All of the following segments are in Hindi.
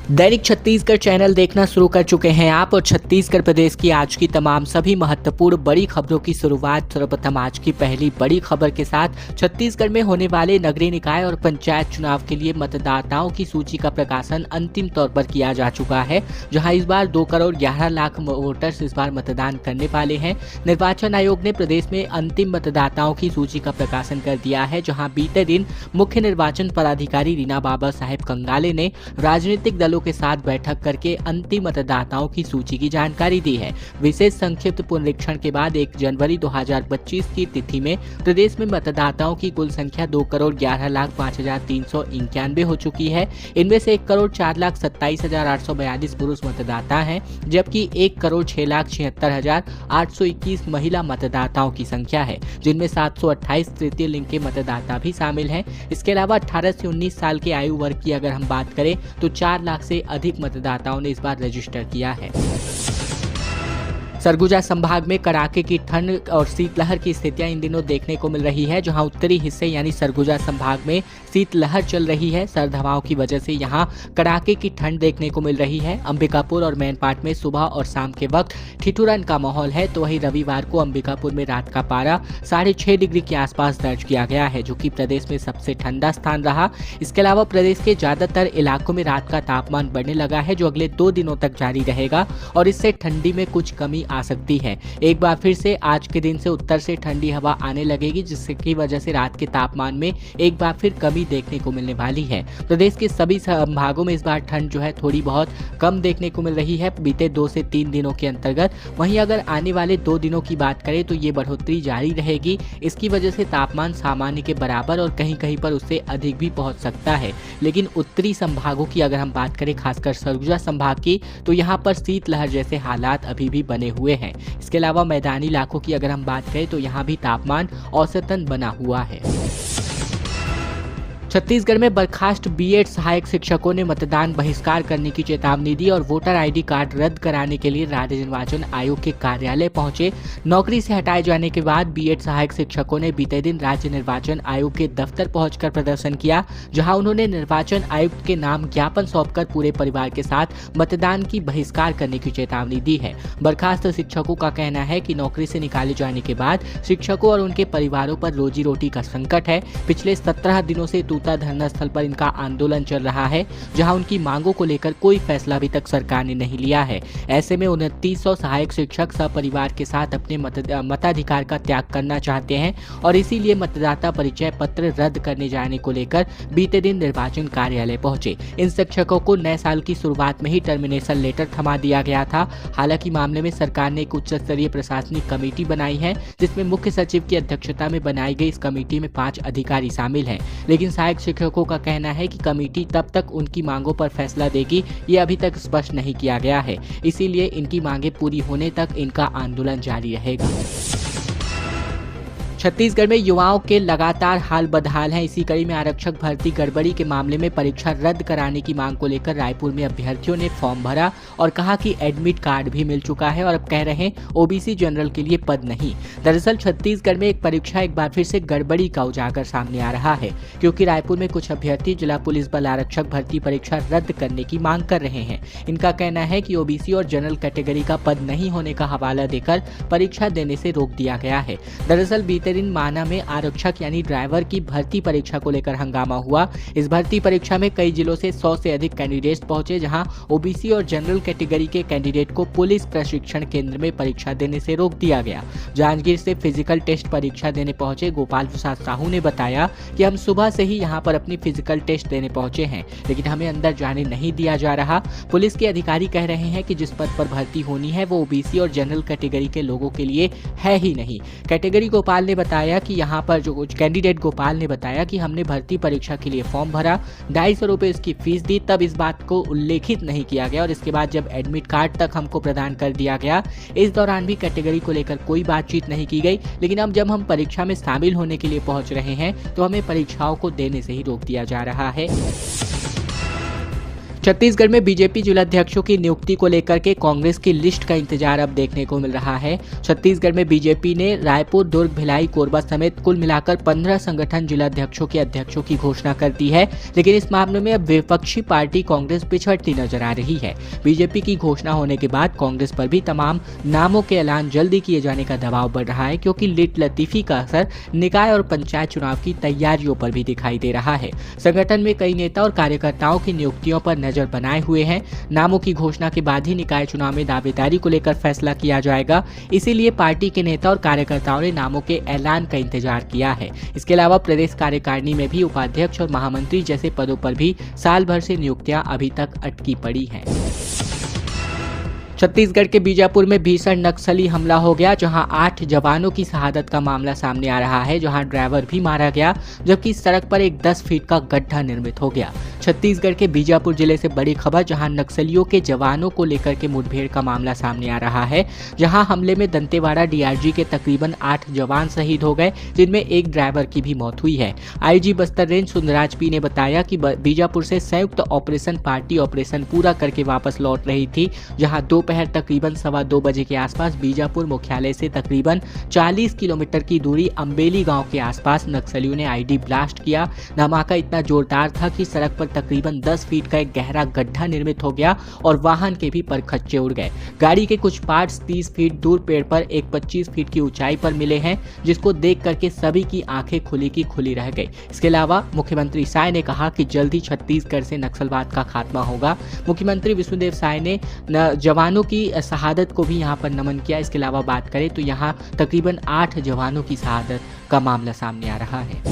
दैनिक छत्तीसगढ़ चैनल देखना शुरू कर चुके हैं आप और छत्तीसगढ़ प्रदेश की आज की तमाम सभी महत्वपूर्ण बड़ी खबरों की शुरुआत सर्वप्रथम आज की पहली बड़ी खबर के साथ। छत्तीसगढ़ में होने वाले नगरीय निकाय और पंचायत चुनाव के लिए मतदाताओं की सूची का प्रकाशन अंतिम तौर पर किया जा चुका है, जहां इस बार 2 करोड़ 11 लाख वोटर्स इस बार मतदान करने वाले हैं। निर्वाचन आयोग ने प्रदेश में अंतिम मतदाताओं की सूची का प्रकाशन कर दिया है, जहाँ बीते दिन मुख्य निर्वाचन पदाधिकारी रीना बाबा साहेब कंगाले ने राजनीतिक दलों के साथ बैठक करके अंतिम मतदाताओं की सूची की जानकारी दी है। विशेष संक्षिप्त पुनरीक्षण के बाद 1 जनवरी 2025 की तिथि में प्रदेश में मतदाताओं की कुल संख्या 2 करोड़ 11 लाख 5,391 हो चुकी है। इनमें से 1 करोड़ 4 लाख 27,842 पुरुष मतदाता हैं, जबकि 1 करोड़ 6 लाख 76,821 महिला मतदाताओं की संख्या है, जिनमें 728 तृतीय लिंग के मतदाता भी शामिल हैं। इसके अलावा 18 से 19 साल के आयु वर्ग की अगर हम बात करें तो 4 लाख से अधिक मतदाताओं ने इस बार रजिस्टर किया है। सरगुजा संभाग में कड़ाके की ठंड और शीतलहर की स्थितियां इन दिनों देखने को मिल रही है, जहां उत्तरी हिस्से यानी सरगुजा संभाग में शीतलहर चल रही है। सर्द हवाओं की वजह से यहां कड़ाके की ठंड देखने को मिल रही है। अंबिकापुर और मैनपाट में सुबह और शाम के वक्त ठिठुरन का माहौल है, तो वहीं रविवार को अंबिकापुर में रात का पारा 6.5 डिग्री के आसपास दर्ज किया गया है, जो कि प्रदेश में सबसे ठंडा स्थान रहा। इसके अलावा प्रदेश के ज्यादातर इलाकों में रात का तापमान बढ़ने लगा है, जो अगले 2 दिनों तक जारी रहेगा और इससे ठंडी में कुछ कमी आ सकती है। एक बार फिर से आज के दिन से उत्तर से ठंडी हवा आने लगेगी, जिसकी वजह से रात के तापमान में एक बार फिर कमी देखने को मिलने वाली है। प्रदेश के सभी संभागों में इस बार ठंड जो है थोड़ी बहुत कम देखने को मिल रही है बीते 2 से 3 दिनों के अंतर्गत। वहीं अगर आने वाले 2 दिनों की बात करें तो ये बढ़ोतरी जारी रहेगी। इसकी वजह से तापमान सामान्य के बराबर और कहीं कहीं पर उससे अधिक भी पहुंच सकता है। लेकिन उत्तरी संभागों की अगर हम बात करें, खासकर सरगुजा संभाग की, तो यहाँ पर शीतलहर जैसे हालात अभी भी बने हुए हैं। इसके अलावा मैदानी इलाकों की अगर हम बात करें तो यहाँ भी तापमान औसतन बना हुआ है। छत्तीसगढ़ में बर्खास्त बीएड सहायक शिक्षकों ने मतदान बहिष्कार करने की चेतावनी दी और वोटर आईडी कार्ड रद्द कराने के लिए राज्य निर्वाचन आयोग के कार्यालय पहुंचे। नौकरी से हटाए जाने के बाद बीएड सहायक शिक्षकों ने बीते दिन राज्य निर्वाचन आयोग के दफ्तर पहुंचकर प्रदर्शन किया, जहां उन्होंने निर्वाचन आयुक्त के नाम ज्ञापन सौंपकर पूरे परिवार के साथ मतदान की बहिष्कार करने की चेतावनी दी है। बर्खास्त शिक्षकों का कहना है कि नौकरी से निकाले जाने के बाद शिक्षकों और उनके परिवारों पर रोजी रोटी का संकट है। पिछले 17 दिनों से धरना स्थल पर इनका आंदोलन चल रहा है, जहां उनकी मांगों को लेकर कोई फैसला अभी तक सरकार ने नहीं लिया है। ऐसे में 2900 सहायक शिक्षक सपरिवार के साथ अपने मताधिकार का त्याग करना चाहते हैं और इसीलिए मतदाता परिचय पत्र रद्द करने जाने को लेकर बीते दिन निर्वाचन कार्यालय पहुंचे। इन शिक्षकों को नए साल की शुरुआत में ही टर्मिनेशन लेटर थमा दिया गया था। हालांकि मामले में सरकार ने एक उच्च स्तरीय प्रशासनिक कमेटी बनाई है, जिसमें मुख्य सचिव की अध्यक्षता में बनाई गई इस कमेटी में 5 अधिकारी शामिल हैं। लेकिन सहायक शिक्षकों का कहना है कि कमेटी तब तक उनकी मांगों पर फैसला देगी, ये अभी तक स्पष्ट नहीं किया गया है। इसीलिए इनकी मांगें पूरी होने तक इनका आंदोलन जारी रहेगा। छत्तीसगढ़ में युवाओं के लगातार हाल बदहाल हैं। इसी कड़ी में आरक्षक भर्ती गड़बड़ी के मामले में परीक्षा रद्द कराने की मांग को लेकर रायपुर में अभ्यर्थियों ने फॉर्म भरा और कहा कि एडमिट कार्ड भी मिल चुका है और अब कह रहे हैं ओबीसी जनरल के लिए पद नहीं। दरअसल छत्तीसगढ़ में एक परीक्षा एक बार फिर से गड़बड़ी का उजागर सामने आ रहा है, क्योंकि रायपुर में कुछ अभ्यर्थी जिला पुलिस बल आरक्षक भर्ती परीक्षा रद्द करने की मांग कर रहे हैं। इनका कहना है कि ओबीसी और जनरल कैटेगरी का पद नहीं होने का हवाला देकर परीक्षा देने से रोक दिया गया है। दरअसल बीते दिन माना में आरक्षक यानी ड्राइवर की भर्ती परीक्षा को लेकर हंगामा हुआ। इस भर्ती परीक्षा में कई जिलों से 100 से अधिक कैंडिडेट्स पहुंचे, जहां ओबीसी और जनरल कैटेगरी के कैंडिडेट को पुलिस प्रशिक्षण केंद्र में परीक्षा देने से रोक दिया गया। जांजगीर से फिजिकल टेस्ट परीक्षा देने पहुंचे गोपाल प्रसाद साहू ने बताया कि हम सुबह से ही यहां पर अपनी फिजिकल टेस्ट देने पहुंचे हैं, लेकिन हमें अंदर जाने नहीं दिया जा रहा। पुलिस के अधिकारी कह रहे हैं कि जिस पद पर भर्ती होनी है वो ओबीसी और जनरल कैटेगरी के लोगों के लिए है ही नहीं। कैटेगरी गोपाल ने बताया कि यहाँ पर जो कैंडिडेट गोपाल ने बताया कि हमने भर्ती परीक्षा के लिए फॉर्म भरा, 250 रुपये इसकी फीस दी, तब इस बात को उल्लेखित नहीं किया गया और इसके बाद जब एडमिट कार्ड तक हमको प्रदान कर दिया गया, इस दौरान भी कैटेगरी को लेकर कोई बातचीत नहीं की गई। लेकिन अब जब हम परीक्षा में शामिल होने के लिए पहुंच रहे हैं तो हमें परीक्षाओं को देने से ही रोक दिया जा रहा है। छत्तीसगढ़ में बीजेपी जिलाध्यक्षों की नियुक्ति को लेकर के कांग्रेस की लिस्ट का इंतजार अब देखने को मिल रहा है। छत्तीसगढ़ में बीजेपी ने रायपुर, दुर्ग, भिलाई, कोरबा समेत कुल मिलाकर 15 संगठन जिलाध्यक्षों के अध्यक्षों की घोषणा कर दी है, लेकिन इस मामले में अब विपक्षी पार्टी कांग्रेस पिछड़ती नजर आ रही है। बीजेपी की घोषणा होने के बाद कांग्रेस पर भी तमाम नामों के ऐलान जल्दी किए जाने का दबाव बढ़ रहा है, क्योंकि लिट लतीफी का असर निकाय और पंचायत चुनाव की तैयारियों पर भी दिखाई दे रहा है। संगठन में कई नेता और कार्यकर्ताओं की नियुक्तियों पर नजर बनाए हुए हैं। नामों की घोषणा के बाद ही निकाय चुनाव में दावेदारी को लेकर फैसला किया जाएगा, इसीलिए पार्टी के नेता और कार्यकर्ताओं ने नामों के ऐलान का इंतजार किया है। इसके अलावा प्रदेश कार्यकारिणी में भी उपाध्यक्ष और महामंत्री जैसे पदों पर भी साल भर से नियुक्तियां अभी तक अटकी पड़ी हैं। छत्तीसगढ़ के बीजापुर में भीषण नक्सली हमला हो गया, जहां 8 जवानों की शहादत का मामला सामने आ रहा है, जहां ड्राइवर भी मारा गया, जबकि सड़क पर एक 10 फीट का गड्ढा निर्मित हो गया। छत्तीसगढ़ के बीजापुर जिले से बड़ी खबर, जहां नक्सलियों के जवानों को लेकर के मुठभेड़ का मामला सामने आ रहा है, जहां हमले में दंतेवाड़ा डीआरजी के तकरीबन 8 जवान शहीद हो गए, जिनमें एक ड्राइवर की भी मौत हुई है। IG Bastar range Sundarraj P ने बताया कि बीजापुर से संयुक्त ऑपरेशन पार्टी ऑपरेशन पूरा करके वापस लौट रही थी, जहां दोपहर तकरीबन 2:15 बजे के आसपास बीजापुर मुख्यालय से तकरीबन 40 किलोमीटर की दूरी अम्बेली गांव के आसपास नक्सलियों ने आईडी ब्लास्ट किया। धमाका इतना जोरदार था कि सड़क पर तकरीबन 10 फीट का एक गहरा गड्ढा निर्मित हो गया और वाहन के भी परखच्चे उड़ गए। गाड़ी के कुछ पार्ट्स 30 फीट दूर पेड़ पर एक 25 फीट की ऊंचाई पर मिले हैं, जिसको देख करके सभी की आंखें खुली की खुली रह गई। इसके अलावा मुख्यमंत्री साय ने कहा कि जल्द ही छत्तीसगढ़ से नक्सलवाद का खात्मा होगा। मुख्यमंत्री विष्णुदेव साय ने जवानों की शहादत को भी यहां पर नमन किया। इसके अलावा बात करें तो यहां तकरीबन 8 जवानों की शहादत का मामला सामने आ रहा है।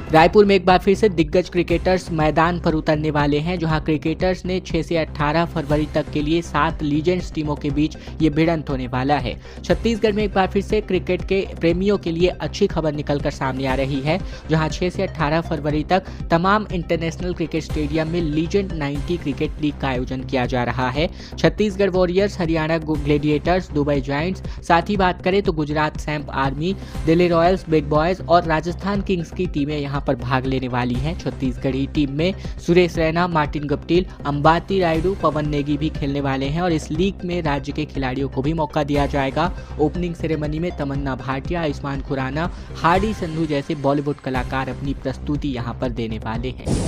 रायपुर में एक बार फिर से दिग्गज क्रिकेटर्स मैदान पर उतरने वाले हैं, जहां क्रिकेटर्स ने 6 से 18 फरवरी तक के लिए 7 लीजेंड्स टीमों के बीच ये भिड़ंत होने वाला है। छत्तीसगढ़ में एक बार फिर से क्रिकेट के प्रेमियों के लिए अच्छी खबर निकलकर सामने आ रही है, जहां 6 से 18 फरवरी तक तमाम इंटरनेशनल क्रिकेट स्टेडियम में लीजेंड 90 क्रिकेट लीग का आयोजन किया जा रहा है। Chhattisgarh warriors, Haryana gladiators, Dubai giants, साथ ही बात करें तो Gujarat SAMP army, Delhi Royals, big boys और राजस्थान किंग्स की टीमें यहाँ पर भाग लेने वाली हैं। छत्तीसगढ़ी टीम में सुरेश रैना, मार्टिन गप्टिल, अंबाती रायडू, पवन नेगी भी खेलने वाले हैं और इस लीग में राज्य के खिलाड़ियों को भी मौका दिया जाएगा। ओपनिंग सेरेमनी में तमन्ना भाटिया, आयुष्मान खुराना, हार्डी संधू जैसे बॉलीवुड कलाकार अपनी प्रस्तुति यहां पर देने वाले हैं।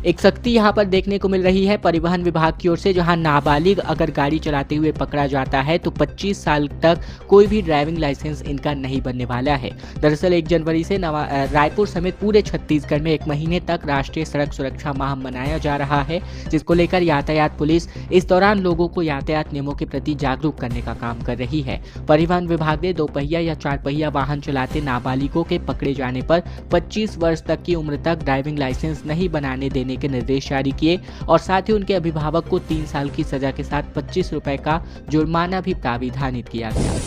एक सख्ती यहां पर देखने को मिल रही है परिवहन विभाग की ओर से, जहां नाबालिग अगर गाड़ी चलाते हुए पकड़ा जाता है तो 25 साल तक कोई भी ड्राइविंग लाइसेंस इनका नहीं बनने वाला है। दरअसल 1 जनवरी से रायपुर समेत पूरे छत्तीसगढ़ में 1 महीने तक राष्ट्रीय सड़क सुरक्षा माह मनाया जा रहा है, जिसको लेकर यातायात पुलिस इस दौरान लोगों को यातायात नियमों के प्रति जागरूक करने का काम कर रही है। परिवहन विभाग ने 2 पहिया या 4 पहिया वाहन चलाते नाबालिगों के पकड़े जाने पर 25 वर्ष तक की उम्र तक ड्राइविंग लाइसेंस नहीं बनाने देने के निर्देश जारी किए और साथ ही उनके अभिभावक को 3 साल की सजा के साथ 25 रुपए का जुर्माना भी प्राविधानित किया गया।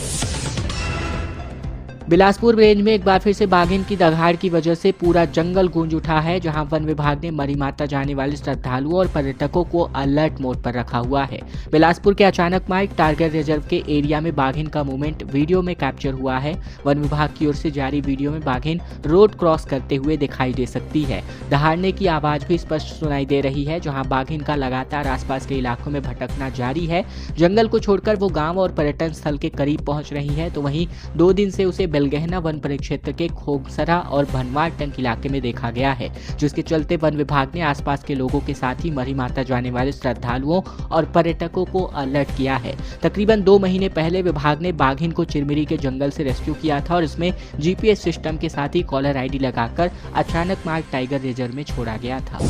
बिलासपुर रेंज में एक बार फिर से बाघिन की दगाड़ की वजह से पूरा जंगल गूंज उठा है, जहां वन विभाग ने मरी माता जाने वाले श्रद्धालुओं और पर्यटकों को अलर्ट मोड पर रखा हुआ है। बिलासपुर के अचानक माइक टारगेट रिजर्व के एरिया में बाघिन का मूवमेंट वीडियो में कैप्चर हुआ है। वन विभाग की ओर से जारी वीडियो में बाघिन रोड क्रॉस करते हुए दिखाई दे सकती है। दहाड़ने की आवाज भी स्पष्ट सुनाई दे रही है, जहाँ बाघिन का लगातार आसपास के इलाकों में भटकना जारी है। जंगल को छोड़कर वो गाँव और पर्यटन स्थल के करीब पहुंच रही है, तो वहीं 2 दिन से उसे बेलगहना वन परिक्षेत्र के खोगसरा और भनवार टंक इलाके में देखा गया है, जिसके चलते वन विभाग ने आसपास के लोगों के साथ ही मरी माता जाने वाले श्रद्धालुओं और पर्यटकों को अलर्ट किया है। तकरीबन 2 महीने पहले विभाग ने बाघिन को चिरमिरी के जंगल से रेस्क्यू किया था और इसमें जीपीएस सिस्टम के साथ ही कॉलर आईडी लगाकर अचानक मार्ग टाइगर रिजर्व में छोड़ा गया था।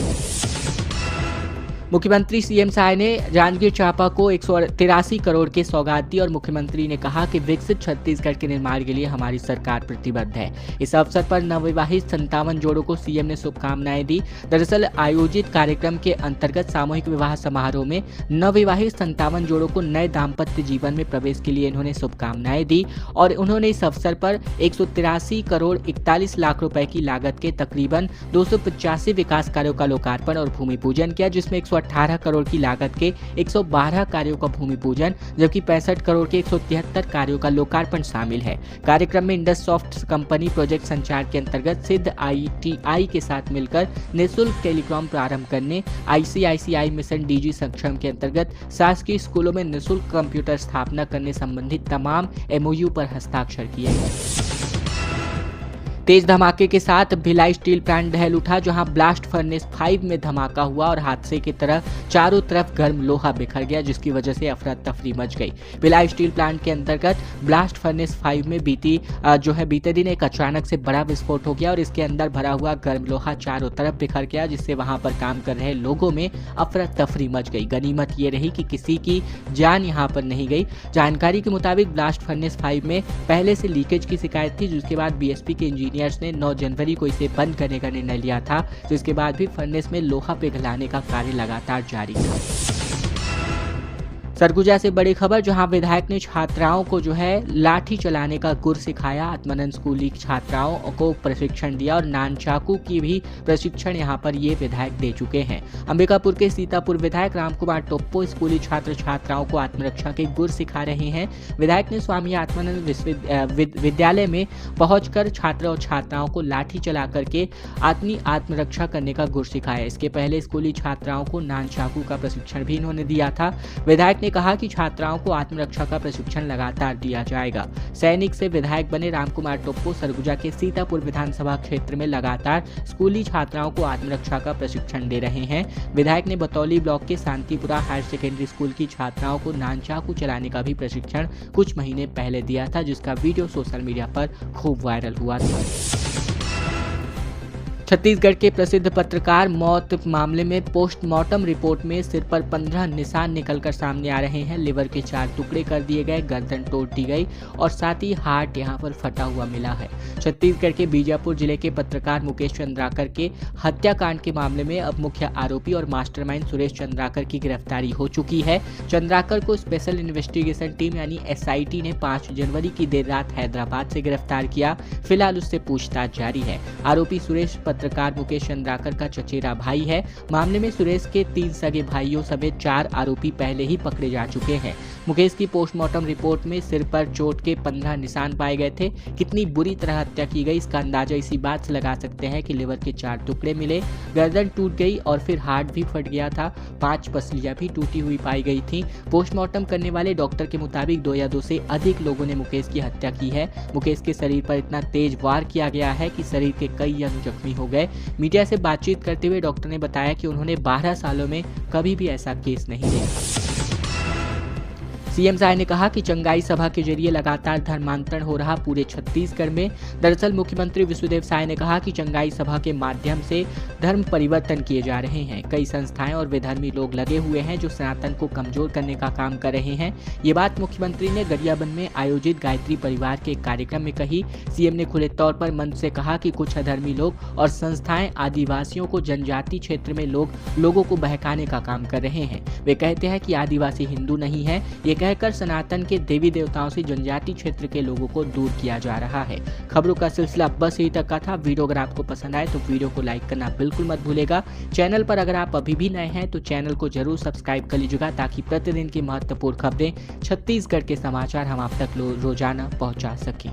मुख्यमंत्री सीएम साय ने जांजगीर चांपा को 183 करोड़ की सौगात दी और मुख्यमंत्री ने कहा कि विकसित छत्तीसगढ़ के निर्माण के लिए हमारी सरकार प्रतिबद्ध है। इस अवसर पर नवविवाहित 57 जोड़ों को सीएम ने शुभकामनाएं दी। दरअसल आयोजित कार्यक्रम के अंतर्गत सामूहिक विवाह समारोह में नवविवाहित 57 जोड़ों को नए दाम्पत्य जीवन में प्रवेश के लिए इन्होंने शुभकामनाएं दी और उन्होंने इस अवसर पर 183 करोड़ 41 लाख रुपए की लागत के तकरीबन 285 विकास कार्यों का लोकार्पण और भूमि पूजन किया, जिसमें 118 करोड़ की लागत के 112 कार्यों का भूमि पूजन जबकि 65 करोड़ के 173 कार्यों का लोकार्पण शामिल है। कार्यक्रम में इंडस सॉफ्ट कंपनी प्रोजेक्ट संचार के अंतर्गत सिद्ध ITI के साथ मिलकर निःशुल्क टेलीकॉम प्रारंभ करने, ICICI मिशन DG सक्षम के अंतर्गत शासकीय स्कूलों में निःशुल्क कंप्यूटर स्थापना करने संबंधित तमाम MOU पर हस्ताक्षर किए गए। तेज धमाके के साथ भिलाई स्टील प्लांट दहल उठा, जहां ब्लास्ट फर्नेस 5 में धमाका हुआ और हादसे की तरह चारों तरफ गर्म लोहा बिखर गया, जिसकी वजह से अफरा तफरी मच गई। भिलाई स्टील प्लांट के अंतर्गत ब्लास्ट फर्नेस 5 में बीते दिन एक अचानक से बड़ा विस्फोट हो गया और इसके अंदर भरा हुआ गर्म लोहा चारों तरफ बिखर गया, जिससे वहां पर काम कर रहे लोगों में अफरा तफरी मच गई। गनीमत ये रही कि किसी की जान यहां पर नहीं गई। जानकारी के मुताबिक ब्लास्ट फर्नेस 5 में पहले से लीकेज की शिकायत थी, जिसके बाद BSP के इंजीनियर ने 9 जनवरी को इसे बंद करने का निर्णय लिया था, जिसके बाद भी फर्नेस में लोहा पिघलाने का कार्य लगातार जारी था। सरगुजा से बड़ी खबर, जहां विधायक ने छात्राओं को लाठी चलाने का गुर सिखाया। आत्मानंद स्कूली छात्राओं को प्रशिक्षण दिया और नान चाकू की भी प्रशिक्षण यहां पर ये विधायक दे चुके हैं। अंबिकापुर के सीतापुर विधायक रामकुमार टोप्पो स्कूली छात्र छात्राओं को आत्मरक्षा के गुर सिखा रहे हैं। विधायक ने स्वामी आत्मानंद विद्यालय में पहुंचकर छात्र और छात्राओं को लाठी चला करके आत्मरक्षा करने का गुर सिखाया। इसके पहले स्कूली छात्राओं को नान चाकू का प्रशिक्षण भी इन्होंने दिया था। विधायक ने कहा कि छात्राओं को आत्मरक्षा का प्रशिक्षण लगातार दिया जाएगा। सैनिक से विधायक बने रामकुमार टोप्पो सरगुजा के सीतापुर विधानसभा क्षेत्र में लगातार स्कूली छात्राओं को आत्मरक्षा का प्रशिक्षण दे रहे हैं। विधायक ने बतौली ब्लॉक के शांतिपुरा हायर सेकेंडरी स्कूल की छात्राओं को नान चाकू चलाने का भी प्रशिक्षण कुछ महीने पहले दिया था, जिसका वीडियो सोशल मीडिया पर खूब वायरल हुआ था। छत्तीसगढ़ के प्रसिद्ध पत्रकार मौत मामले में पोस्टमार्टम रिपोर्ट में सिर पर 15 निशान निकलकर सामने आ रहे हैं। लिवर के 4 टुकड़े कर दिए गए, गर्दन तोड़ दी गई और साथ ही हार्ट यहां पर फटा हुआ मिला है। छत्तीसगढ़ के बीजापुर जिले के पत्रकार मुकेश चंद्राकर के हत्याकांड के मामले में अब मुख्य आरोपी और मास्टरमाइंड सुरेश चंद्राकर की गिरफ्तारी हो चुकी है। चंद्राकर को स्पेशल इन्वेस्टिगेशन टीम यानी SIT ने 5 जनवरी की देर रात हैदराबाद से गिरफ्तार किया। फिलहाल उससे पूछताछ जारी है। आरोपी सुरेश पत्रकार मुकेश चंद्राकर का चचेरा भाई है। मामले में सुरेश के 3 सगे भाइयों समेत 4 आरोपी पहले ही पकड़े जा चुके हैं। मुकेश की पोस्टमार्टम रिपोर्ट में सिर पर चोट के 15 निशान पाए गए थे। कितनी बुरी तरह हत्या की गई इसका अंदाजा इसी बात से लगा सकते हैं कि लिवर के 4 टुकड़े मिले, गर्दन टूट गई और फिर हार्ट भी फट गया था। 5 पसलियां भी टूटी हुई पाई गई थी। पोस्टमार्टम करने वाले डॉक्टर के मुताबिक 2 या 2 से अधिक लोगों ने मुकेश की हत्या की है। मुकेश के शरीर पर इतना तेज वार किया गया है कि शरीर के कई अंग जख्मी हो गए। मीडिया से बातचीत करते हुए डॉक्टर ने बताया कि उन्होंने 12 सालों में कभी भी ऐसा केस नहीं देखा। CM साय ने कहा कि चंगाई सभा के जरिए लगातार धर्मांतरण हो रहा पूरे छत्तीसगढ़ में। दरअसल मुख्यमंत्री विष्णुदेव साय ने कहा कि चंगाई सभा के माध्यम से धर्म परिवर्तन किए जा रहे हैं। कई संस्थाएं और विधर्मी लोग लगे हुए हैं जो सनातन को कमजोर करने का काम कर रहे हैं। ये बात मुख्यमंत्री ने गरियाबंद में आयोजित गायत्री परिवार के एक कार्यक्रम में कही। CM ने खुले तौर पर मंच से कहा कि कुछ अधर्मी लोग और संस्थाएं आदिवासियों को जनजाति क्षेत्र में लोगों को बहकाने का काम कर रहे हैं। वे कहते हैं कि आदिवासी हिंदू नहीं है, ये कहकर सनातन के देवी देवताओं से जनजाति क्षेत्र के लोगों को दूर किया जा रहा है। खबरों का सिलसिला बस यही तक का था। वीडियो अगर आपको पसंद आए तो वीडियो को लाइक करना बिल्कुल मत भूलेगा। चैनल पर अगर आप अभी भी नए हैं तो चैनल को जरूर सब्सक्राइब कर लीजिएगा, ताकि प्रतिदिन की महत्वपूर्ण खबरें छत्तीसगढ़ के समाचार हम आप तक रोजाना पहुंचा सकें।